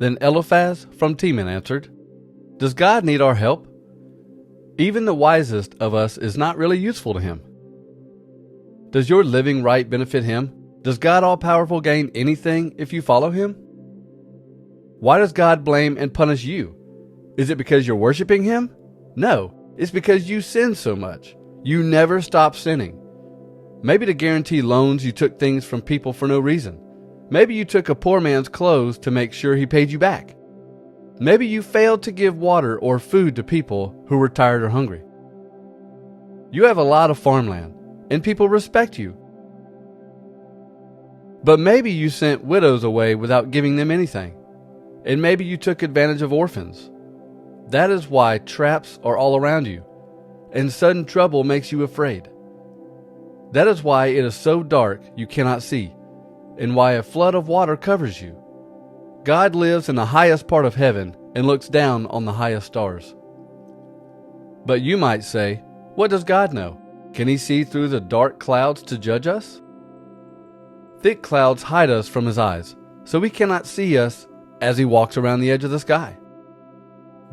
Then Eliphaz from Teman answered, "Does God need our help? Even the wisest of us is not really useful to him. Does your living right benefit him? Does God all-powerful gain anything if you follow him? Why does God blame and punish you? Is it because you're worshiping him? No, it's because you sin so much. You never stop sinning. Maybe to guarantee loans you took things from people for no reason. Maybe you took a poor man's clothes to make sure he paid you back. Maybe you failed to give water or food to people who were tired or hungry. You have a lot of farmland, and people respect you. But maybe you sent widows away without giving them anything, and maybe you took advantage of orphans. That is why traps are all around you, and sudden trouble makes you afraid. That is why it is so dark you cannot see, and why a flood of water covers you. God lives in the highest part of heaven and looks down on the highest stars." But you might say, "What does God know? Can he see through the dark clouds to judge us?" Thick clouds hide us from his eyes, so we cannot see us as he walks around the edge of the sky.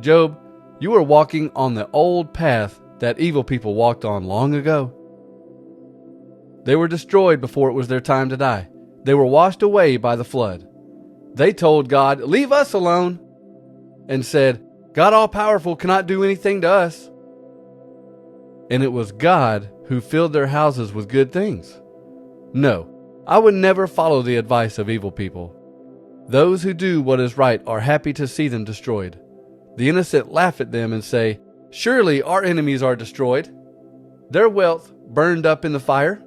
Job, you are walking on the old path that evil people walked on long ago. They were destroyed before it was their time to die. They were washed away by the flood. They told God, "Leave us alone," and said, "God all-powerful cannot do anything to us." And it was God who filled their houses with good things. No, I would never follow the advice of evil people. Those who do what is right are happy to see them destroyed. The innocent laugh at them and say, "Surely our enemies are destroyed, their wealth burned up in the fire."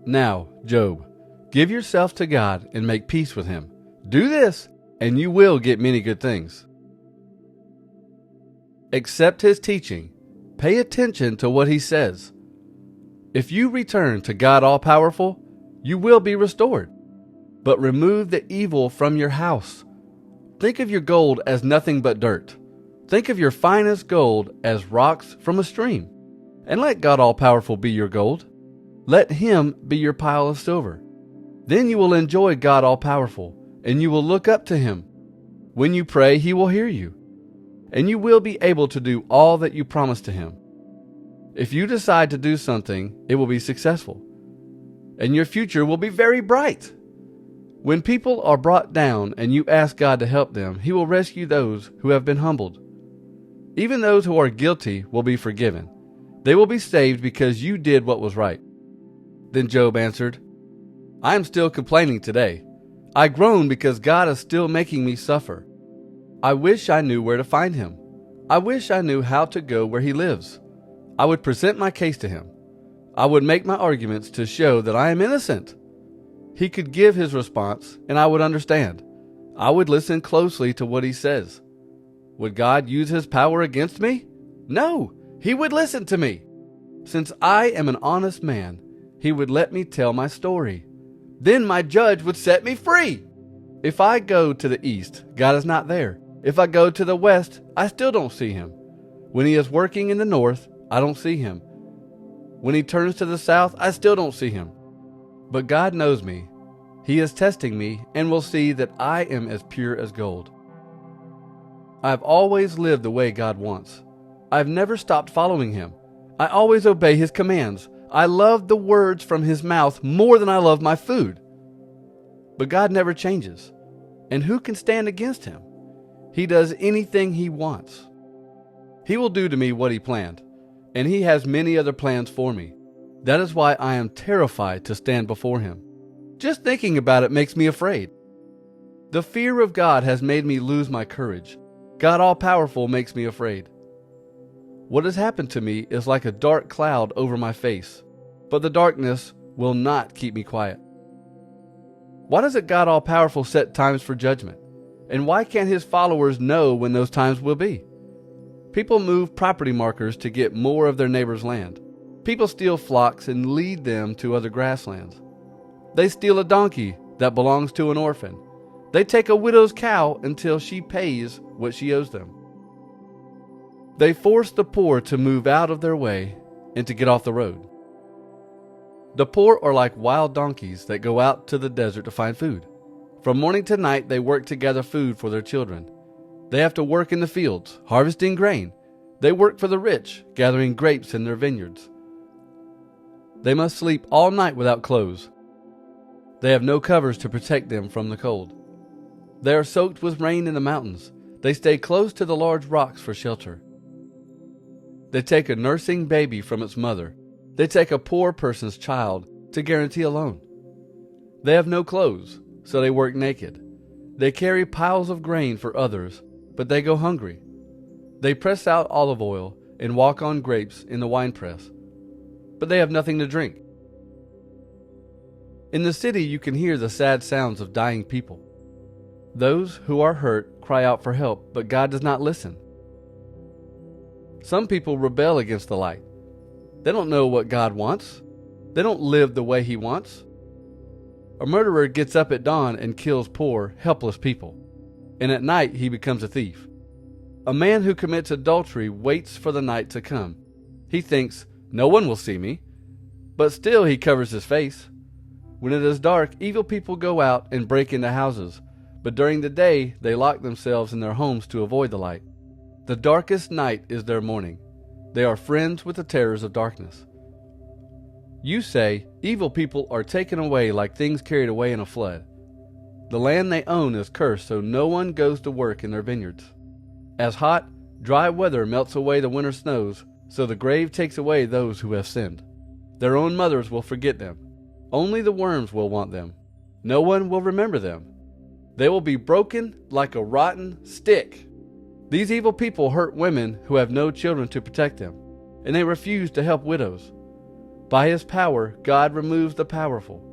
Now, Job, give yourself to God and make peace with him. Do this, and you will get many good things. Accept his teaching. Pay attention to what he says. If you return to God all-powerful, you will be restored. But remove the evil from your house. Think of your gold as nothing but dirt. Think of your finest gold as rocks from a stream. And let God all-powerful be your gold. Let him be your pile of silver. Then you will enjoy God all-powerful, and you will look up to him. When you pray, he will hear you, and you will be able to do all that you promise to him. If you decide to do something, it will be successful, and your future will be very bright. When people are brought down and you ask God to help them, he will rescue those who have been humbled. Even those who are guilty will be forgiven. They will be saved because you did what was right. Then Job answered, "I am still complaining today. I groan because God is still making me suffer. I wish I knew where to find him. I wish I knew how to go where he lives. I would present my case to him. I would make my arguments to show that I am innocent. He could give his response, and I would understand. I would listen closely to what he says. Would God use his power against me? No, he would listen to me. Since I am an honest man, he would let me tell my story. Then my judge would set me free. If I go to the east, God is not there. If I go to the west, I still don't see him. When he is working in the north, I don't see him. When he turns to the south, I still don't see him. But God knows me. He is testing me and will see that I am as pure as gold. I have always lived the way God wants. I have never stopped following him. I always obey his commands. I love the words from his mouth more than I love my food. But God never changes. And who can stand against him? He does anything he wants. He will do to me what he planned, and he has many other plans for me. That is why I am terrified to stand before him. Just thinking about it makes me afraid. The fear of God has made me lose my courage. God all-powerful makes me afraid. What has happened to me is like a dark cloud over my face, but the darkness will not keep me quiet. Why doesn't God all-powerful set times for judgment? And why can't his followers know when those times will be? People move property markers to get more of their neighbor's land. People steal flocks and lead them to other grasslands. They steal a donkey that belongs to an orphan. They take a widow's cow until she pays what she owes them. They force the poor to move out of their way and to get off the road. The poor are like wild donkeys that go out to the desert to find food. From morning to night they work to gather food for their children. They have to work in the fields, harvesting grain. They work for the rich, gathering grapes in their vineyards. They must sleep all night without clothes. They have no covers to protect them from the cold. They are soaked with rain in the mountains. They stay close to the large rocks for shelter. They take a nursing baby from its mother. They take a poor person's child to guarantee a loan. They have no clothes, so they work naked. They carry piles of grain for others, but they go hungry. They press out olive oil and walk on grapes in the winepress, but they have nothing to drink. In the city you can hear the sad sounds of dying people. Those who are hurt cry out for help, but God does not listen. Some people rebel against the light. They don't know what God wants. They don't live the way He wants. A murderer gets up at dawn and kills poor, helpless people, and at night he becomes a thief. A man who commits adultery waits for the night to come. He thinks, "No one will see me," but still he covers his face. When it is dark, evil people go out and break into houses, but during the day they lock themselves in their homes to avoid the light. The darkest night is their morning. They are friends with the terrors of darkness. You say, evil people are taken away like things carried away in a flood. The land they own is cursed, so no one goes to work in their vineyards. As hot, dry weather melts away the winter snows, so the grave takes away those who have sinned. Their own mothers will forget them. Only the worms will want them. No one will remember them. They will be broken like a rotten stick. These evil people hurt women who have no children to protect them, and they refuse to help widows. By His power, God removes the powerful.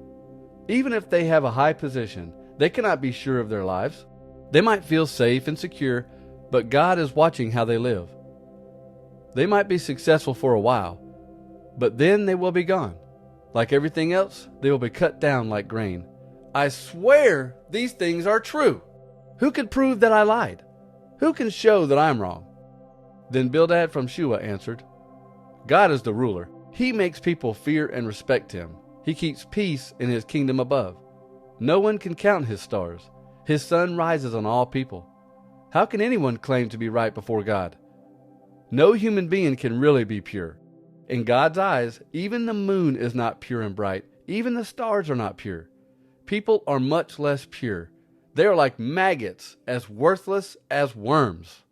Even if they have a high position, they cannot be sure of their lives. They might feel safe and secure, but God is watching how they live. They might be successful for a while, but then they will be gone. Like everything else, they will be cut down like grain. I swear these things are true. Who can prove that I lied? Who can show that I am wrong? Then Bildad from Shua answered, God is the ruler. He makes people fear and respect Him. He keeps peace in His kingdom above. No one can count His stars. His sun rises on all people. How can anyone claim to be right before God? No human being can really be pure. In God's eyes, even the moon is not pure and bright. Even the stars are not pure. People are much less pure. They are like maggots, as worthless as worms.